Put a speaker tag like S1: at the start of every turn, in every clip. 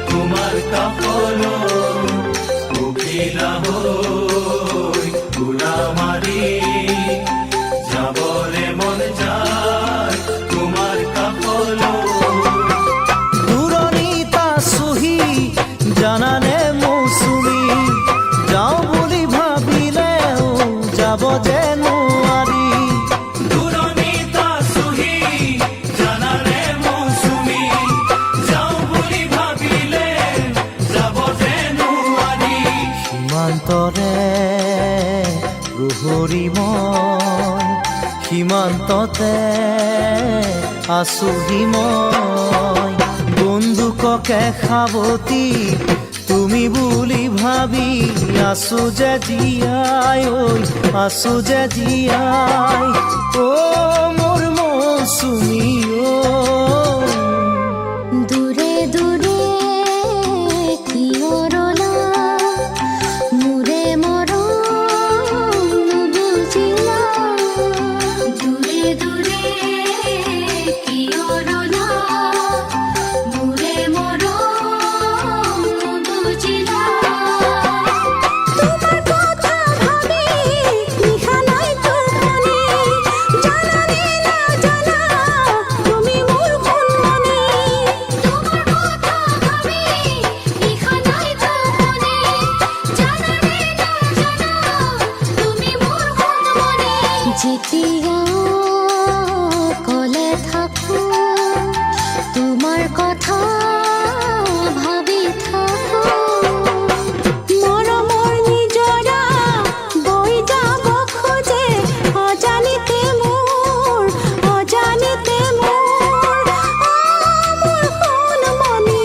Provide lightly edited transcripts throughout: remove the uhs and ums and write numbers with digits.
S1: তোমার কাফল উকিলা হই গুলামারি যাবরে মন যায় তোমার কাফল
S2: দূরনিতা সুহি জানানে মৌসুমী যাও বলি ভাবিলেও যাব যে নোৱাৰি প্ৰহৰী মই সীমান্ততে আছোহি মই বন্দুককে সাৱটি তুমি বুলি ভাবি আছো যে জীয়াই ঐ আছো যে জীয়াই অ মোৰ মৌচুমী
S3: দূৰে দূৰে যেতিয়া কলে থাকো তোমাৰ কথা ভাবি থাকো মৰমৰ নিজৰা বৈ যাব খোজে অজানিতে মোৰ সোণমণি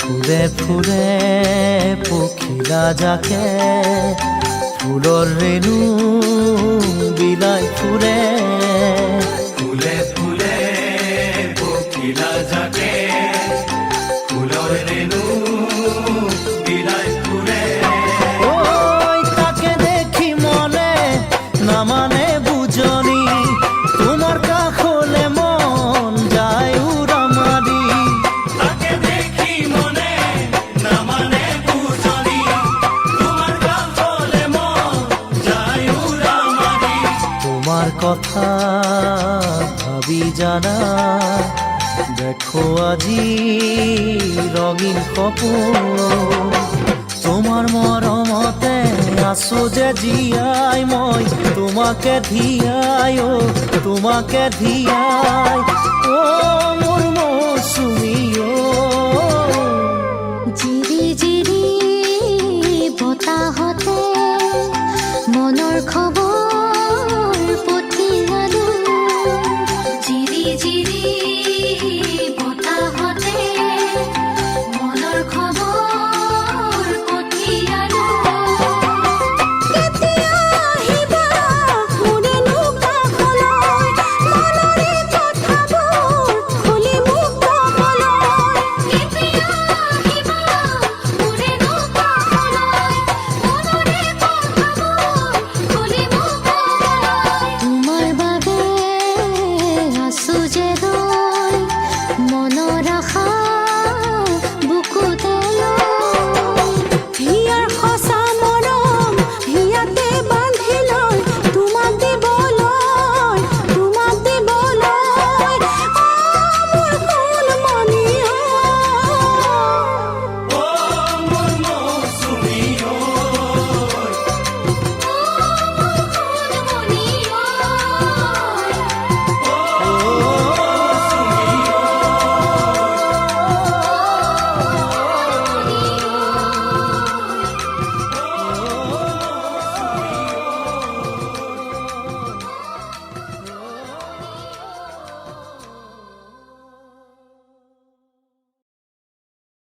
S2: ফুলে ফুলে পখিলা যাকে ফুলৰ ৰেণু বিলাই ফুৰে
S1: ফুলে ফুলে পখিলা জাকে ফুলৰ ৰেণু বিলাই ফুৰে
S2: ঐ তাকে দেখি মনে নামানে বুজনি তোমাৰ কাষলে মন যায় উৰা মাৰি
S1: তাকে দেখি মনে নামানে বুজনি তোমার কাফলে মন যায় উড়া মারি
S2: তোমার কথা ভাবি জানা দেখো আজি রঙিন সপোন তোমার মৰমতে আছো যে জীয়াই মই তোমাকে ধিয়াই তোমাকে ধিয়াই